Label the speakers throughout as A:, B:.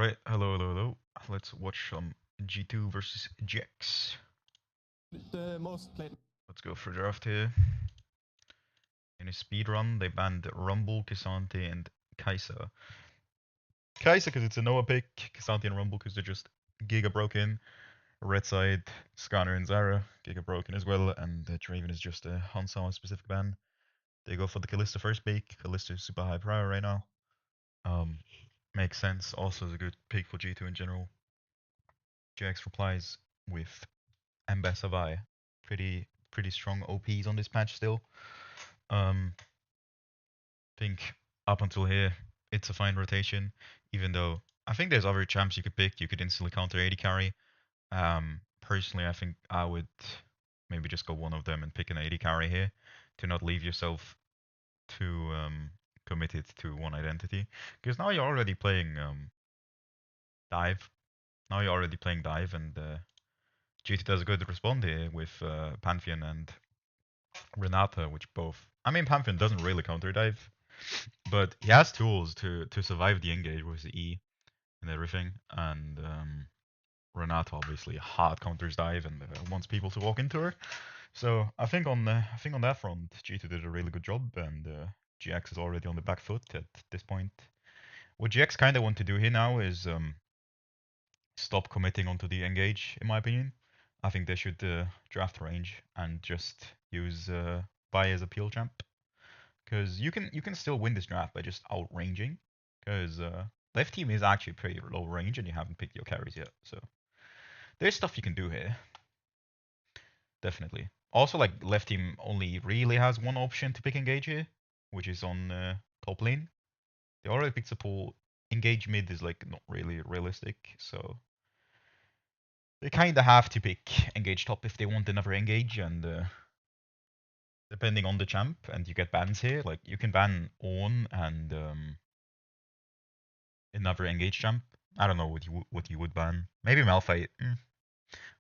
A: Alright, hello. Let's watch some G2 versus GX.
B: The most played.
A: Let's go for draft here. In a speed run, they banned Rumble, K'Sante, and Kai'Sa. Kai'Sa because it's a Noah pick, K'Sante and Rumble because they're just Giga broken. Red side, Scanner and Zara, Giga broken as well, and Draven is just a Hansama specific ban. They go for the Kalista first pick. Kalista is super high prior right now. Makes sense. Also is a good pick for G2 in general. GX replies with Ambassador. Pretty strong OPs on this patch still. Think up until here, it's a fine rotation. Even though I think there's other champs you could pick. You could instantly counter 80 carry. Personally, I think I would maybe just go one of them and pick an 80 carry here to not leave yourself too committed to one identity. Because now you're already playing dive. Now you're already playing dive, and GT does a good respond here with Pantheon and Renata, which both. I mean, Pantheon doesn't really counter dive, but he has tools to survive the engage with the E and everything. And Renata obviously hard counters dive and wants people to walk into her. So I think on that front, G2 did a really good job, and GX is already on the back foot at this point. What GX kind of want to do here now is stop committing onto the engage, in my opinion. I think they should draft range and just use Bai as a peel champ. Because you can still win this draft by just outranging. Because left team is actually pretty low range and you haven't picked your carries yet. So there's stuff you can do here. Definitely. Also, like left team only really has one option to pick engage here, which is on top lane. They already picked support. Engage mid is like not really realistic, so they kind of have to pick engage top if they want another engage, and depending on the champ, and you get bans here. Like you can ban Ornn and another engage champ. I don't know what you would ban. Maybe Malphite.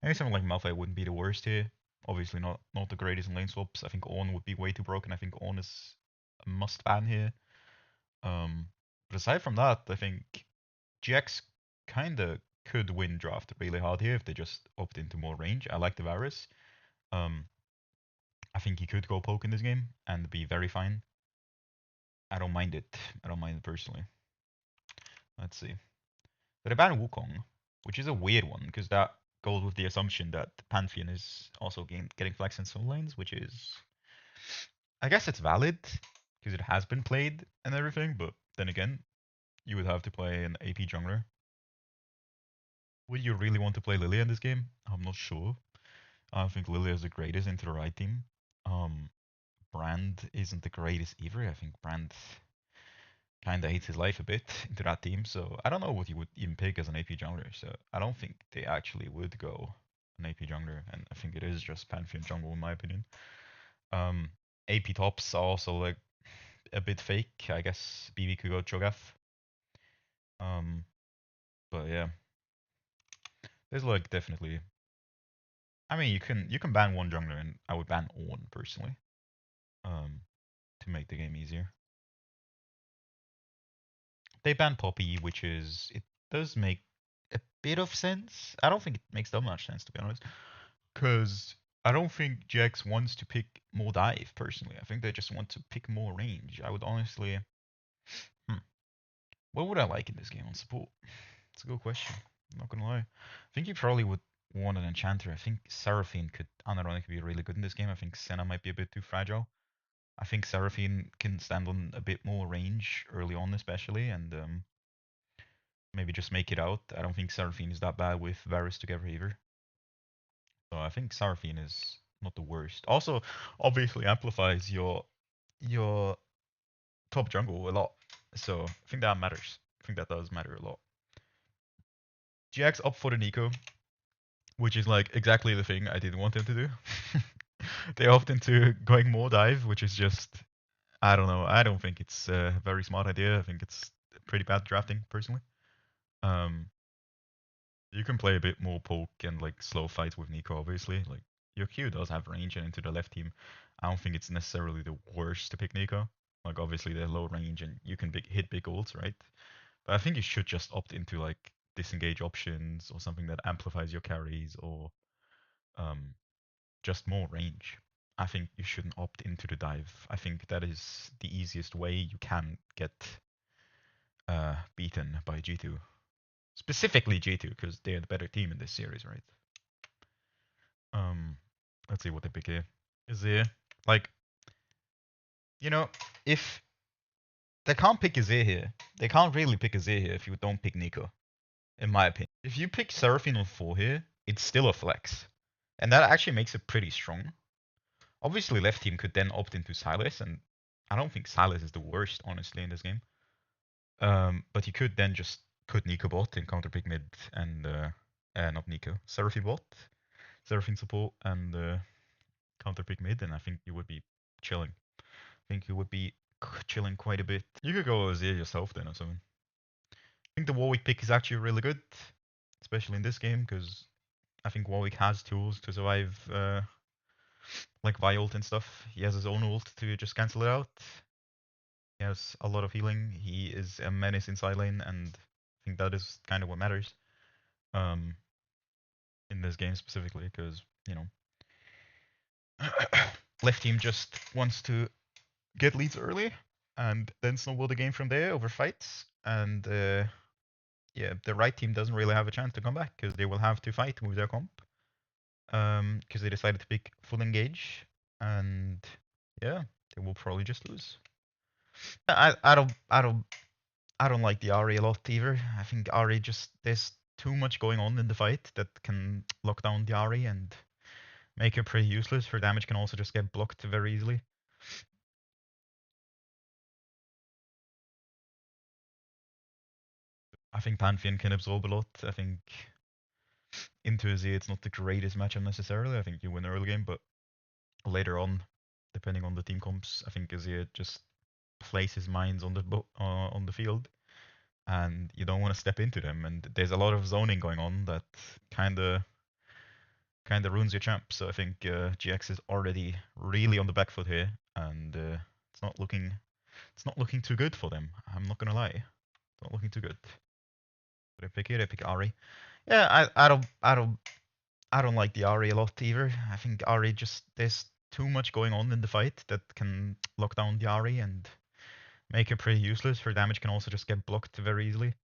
A: Maybe something like Malphite wouldn't be the worst here. Obviously not the greatest in lane swaps. I think Ornn would be way too broken. I think Ornn is a must ban here. But aside from that, I think GX kinda could win draft really hard here if they just opt into more range. I like the Varus. Um, I think he could go poke in this game and be very fine. I don't mind it. I don't mind it personally. Let's see. They ban Wukong, which is a weird one because that goes with the assumption that Pantheon is also getting flex in some lanes, which is, I guess it's valid because it has been played and everything. But then again, you would have to play an AP jungler. Would you really want to play Lilia in this game? I'm not sure. I don't think Lilia is the greatest into the right team. Um, Brand isn't the greatest either. I think Brand kind of hates his life a bit into that team. So I don't know what you would even pick as an AP jungler. So I don't think they actually would go an AP jungler, and I think it is just Pantheon jungle in my opinion. Um, AP tops are also like a bit fake. I guess BB could go Cho'Gath. Um, but yeah, there's like definitely. I mean, you can ban one jungler, and I would ban Ornn personally. Um, to make the game easier. They banned Poppy, which is it does make a bit of sense. I don't think it makes that much sense to be honest, because I don't think Jax wants to pick more dive personally. I think they just want to pick more range. I would honestly, hmm, what would I like in this game on support? It's a good question. I'm not gonna lie. I think you probably would want an enchanter. I think Seraphine could unironically be really good in this game. I think Senna might be a bit too fragile. I think Seraphine can stand on a bit more range early on, especially, and maybe just make it out. I don't think Seraphine is that bad with Varus together either. So I think Seraphine is not the worst. Also, obviously amplifies your top jungle a lot. So I think that matters. I think that does matter a lot. GX up for the Nico, which is like exactly the thing I didn't want them to do. They opt into going more dive, which is just I don't know. I don't think it's a very smart idea. I think it's pretty bad drafting personally. Um, You can play a bit more poke and like slow fight with Nico, obviously. Like your Q does have range and into the left team. I don't think it's necessarily the worst to pick Nico. Like obviously they're low range and you can hit big ults, right? But I think you should just opt into like disengage options or something that amplifies your carries or um, just more range. I think you shouldn't opt into the dive. I think that is the easiest way you can get beaten by G2. Specifically G2, because they're the better team in this series, right? Um, let's see what they pick here. Is there like, you know, if they can't pick Azir here, they can't really pick Azir here if you don't pick Nico, in my opinion. If you pick Seraphine on 4 here, it's still a flex. And that actually makes it pretty strong. Obviously, left team could then opt into Sylas, and I don't think Sylas is the worst, honestly, in this game. But you could then just put Nico bot and counter pick mid and not Nico, Seraphine bot, Seraphine support and counter pick mid, and I think you would be chilling. I think you would be chilling quite a bit. You could go Azir yourself then or something. I think the Warwick pick is actually really good, especially in this game, because I think Warwick has tools to survive like Vi ult and stuff. He has his own ult to just cancel it out. He has a lot of healing. He is a menace in side lane, and I think that is kind of what matters um, in this game specifically, because, you know, left team just wants to get leads early and then snowball the game from there over fights. And yeah, the right team doesn't really have a chance to come back because they will have to fight with their comp because they decided to pick full engage, and yeah, they will probably just lose. I don't like the Ari a lot either. I think Ari just there's too much going on in the fight that can lock down the Ari and make her pretty useless. Her damage can also just get blocked very easily. I think Pantheon can absorb a lot. I think into Azir it's not the greatest matchup necessarily. I think you win the early game, but later on, depending on the team comps, I think Azir just places mines on the field, and you don't want to step into them. And there's a lot of zoning going on that kind of ruins your champ. So I think GX is already really on the back foot here, and it's not looking too good for them. I'm not gonna lie, it's not looking too good. But I pick it. I pick Ari. Yeah, I don't like the Ari a lot either. I think Ari just there's too much going on in the fight that can lock down the Ari and make her pretty useless. Her damage can also just get blocked very easily.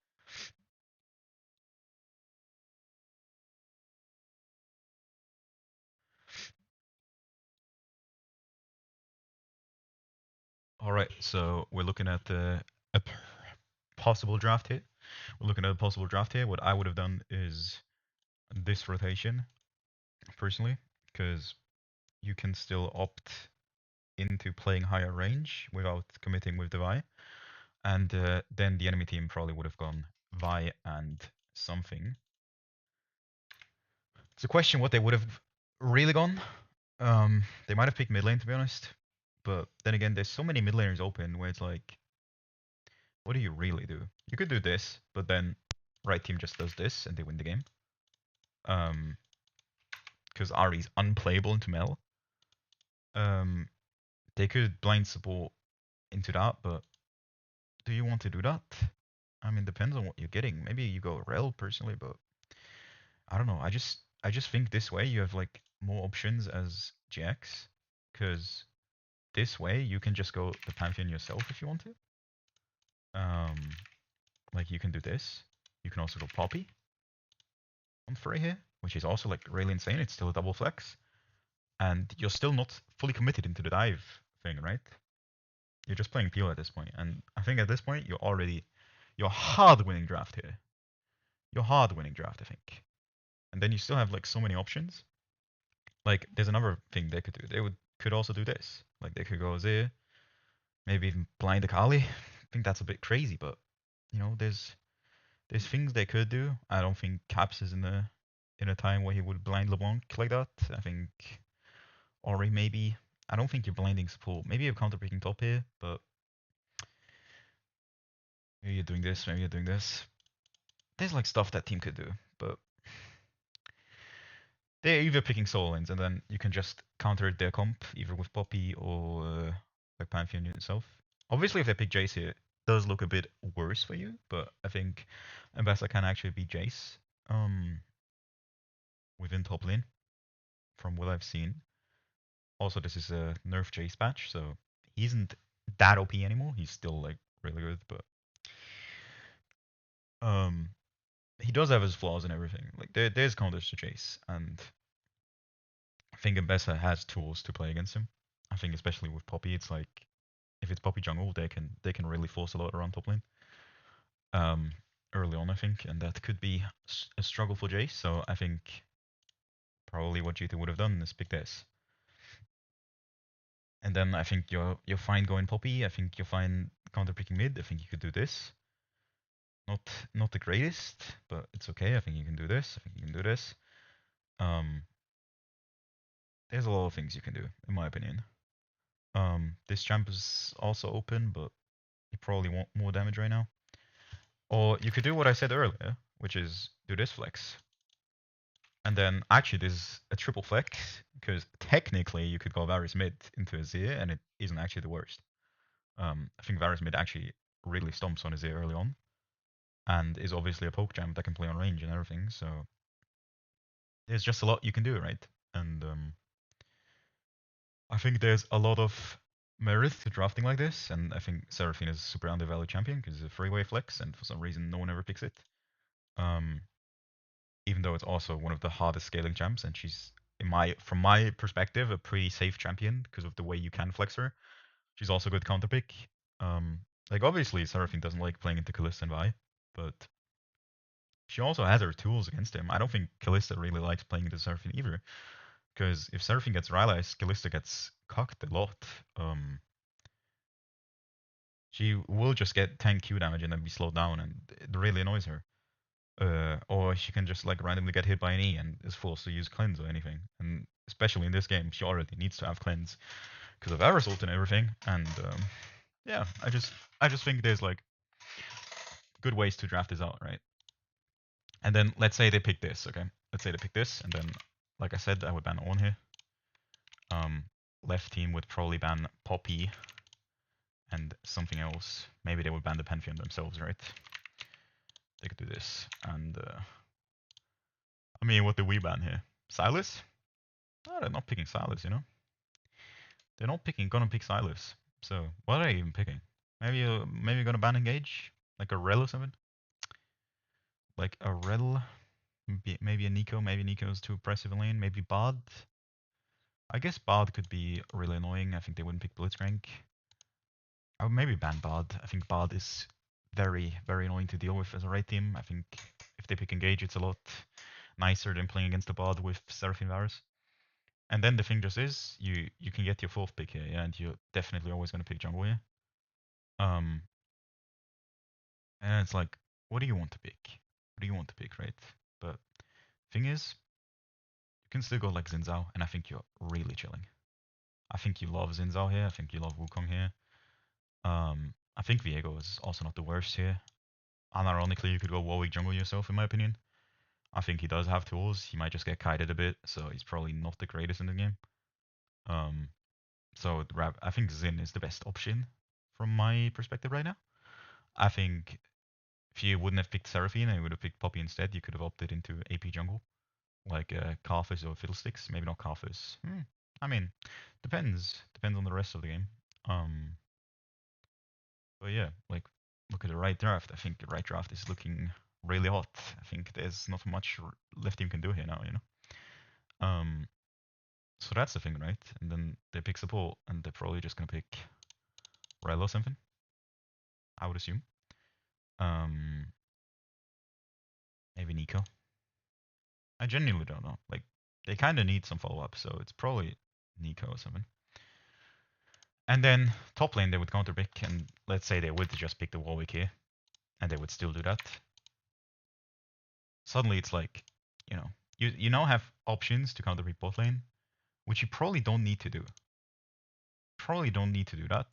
A: All right, so we're looking at a possible draft here. We're looking at a possible draft here. What I would have done is this rotation, personally, because you can still opt into playing higher range without committing with the Vi. And then the enemy team probably would have gone Vi and something. It's a question what they would have really gone. They might have picked mid lane, to be honest. But then again, there's so many mid laners open where it's like, what do you really do? You could do this, but then right team just does this and they win the game. Because Ari's unplayable into Mel. They could blind support into that, but do you want to do that? I mean, depends on what you're getting. Maybe you go Rel personally, but I don't know. I just think this way you have like more options as GX, because this way you can just go the Pantheon yourself if you want to. Like you can do this. You can also go Poppy on Frey here, which is also like really insane. It's still a double flex, and you're still not fully committed into the dive thing, right? You're just playing Peel at this point, and I think at this point you're hard winning draft here. You're hard winning draft, I think. And then you still have like so many options. Like there's another thing they could do. They could also do this. Like they could go Azir, maybe even blind Akali. I think that's a bit crazy, but you know, there's things they could do. I don't think Caps is in a time where he would blind LeBlanc like that. I think Ori maybe. I don't think you're blinding support. Maybe you're counter picking top here, but maybe you're doing this, maybe you're doing this. There's like stuff that team could do, but they're either picking solo lanes and then you can just counter their comp either with Poppy or like Pantheon itself. Obviously, if they pick Jace here, does look a bit worse for you, but I think Ambessa can actually beat Jace within top lane from what I've seen. Also, this is a nerf Jace patch, so he isn't that OP anymore. He's still like really good, but um, he does have his flaws and everything. Like there's counters to Jace, and I think Ambessa has tools to play against him. I think especially with Poppy, it's like if it's Poppy jungle, they can really force a lot around top lane. Um, early on, I think, and that could be a struggle for Jace. So I think probably what GT would have done is pick this. And then I think you're fine going Poppy. I think you're fine counter picking mid. I think you could do this. Not the greatest, but it's okay. I think you can do this. I think you can do this. Um, there's a lot of things you can do, in my opinion. This champ is also open, but you probably want more damage right now. Or you could do what I said earlier, which is do this flex. And then actually this is a triple flex, because technically you could go Varus mid into Azir, and it isn't actually the worst. I think Varus mid actually really stomps on Azir early on, and is obviously a poke champ that can play on range and everything, so there's just a lot you can do, right? And I think there's a lot of merit to drafting like this, and I think Seraphine is a super undervalued champion because it's a freeway flex, and for some reason no one ever picks it. Um, even though it's also one of the hardest scaling champs, and she's from my perspective a pretty safe champion because of the way you can flex her. She's also a good counter pick. Um, like obviously Seraphine doesn't like playing into Kalista and Vi, but she also has her tools against him. I don't think Kalista really likes playing into Seraphine either, because if Seraphine gets Rylai's, Kalista gets cocked a lot. She will just get 10 Q damage and then be slowed down, and it really annoys her. Or she can just like randomly get hit by an E and is forced to use cleanse or anything. And especially in this game, she already needs to have cleanse because of Aerosult and everything. And yeah, I just think there's like good ways to draft this out, right? And then let's say they pick this, okay? Let's say they pick this, and then like I said, I would ban Ornn here. Left team would probably ban Poppy and something else. Maybe they would ban the Pantheon themselves, right? They could do this. And I mean, what do we ban here? Silas? Oh, they're not picking Silas, you know? They're not gonna pick Silas. So what are they even picking? Maybe gonna ban Engage? Like a Rel or something? Like a Rel? Maybe a Nico. Maybe Nico's too oppressive in lane. Maybe Bard. I guess Bard could be really annoying. I think they wouldn't pick Blitzcrank. I would maybe ban Bard. I think Bard is very, very annoying to deal with as a right team. I think if they pick Engage, it's a lot nicer than playing against the Bard with Seraphine Varus. And then the thing just is, you can get your fourth pick here, yeah, and you're definitely always going to pick jungle here. Um, and it's like, what do you want to pick? What do you want to pick, right? But thing is, you can still go like Xin Zhao, and I think you're really chilling. I think you love Xin Zhao here. I think you love Wukong here. I think Viego is also not the worst here. Unironically, you could go Warwick jungle yourself, in my opinion. I think he does have tools. He might just get kited a bit, so he's probably not the greatest in the game. Um, So I think Xin is the best option from my perspective right now. I think if you wouldn't have picked Seraphine and you would have picked Poppy instead, you could have opted into AP jungle, like Karthus or Fiddlesticks. Maybe not Karthus. I mean, depends on the rest of the game. But yeah, like look at the right draft. I think the right draft is looking really hot. I think there's not much left team can do here now, you know. So that's the thing, right? And then they pick support, and they're probably just gonna pick Rel or something, I would assume. Um, Maybe Nico. I genuinely don't know. Like, they kind of need some follow up, so it's probably Nico or something. And then top lane they would counter pick, and let's say they would just pick the Warwick here, and they would still do that. Suddenly it's like, you now have options to counter pick bot lane, which you probably don't need to do. Probably don't need to do that,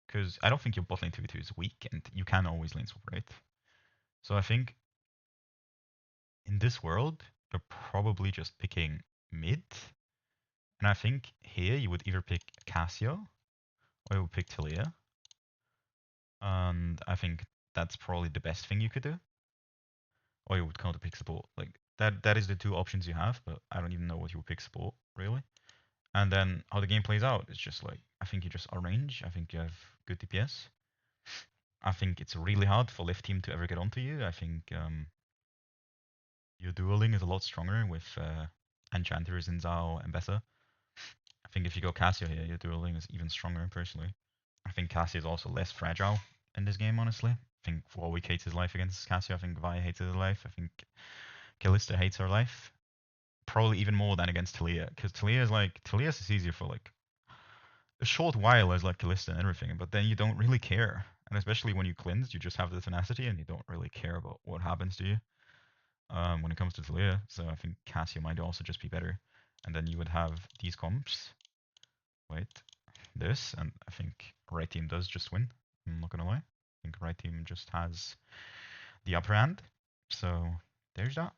A: because I don't think your bot lane 2v2 is weak, and you can always lane swap, right? So I think in this world, you're probably just picking mid. And I think here you would either pick Cassio or you would pick Talia. and I think that's probably the best thing you could do. Or you would counter pick support. Like that is the two options you have, but I don't even know what you would pick support really. And then how the game plays out is just like I think you just arrange. I think you have good DPS. I think it's really hard for left team to ever get onto you. I think your dueling is a lot stronger with Enchanters in Zao and Bessa. I think if you go Cassio here, your dueling is even stronger personally. I think Cassio is also less fragile in this game, honestly. I think Warwick hates his life against Cassio. I think Vi hates his life. I think Kalista hates her life. Probably even more than against Talia, because Talia's is easier for like a short while as like Kalista and everything, but then you don't really care. And especially when you cleanse, you just have the tenacity and you don't really care about what happens to you when it comes to Talia. So I think Cassio might also just be better. And then you would have these comps. Wait, this, and I think right team does just win. I'm not gonna lie. I think right team just has the upper hand. So there's that.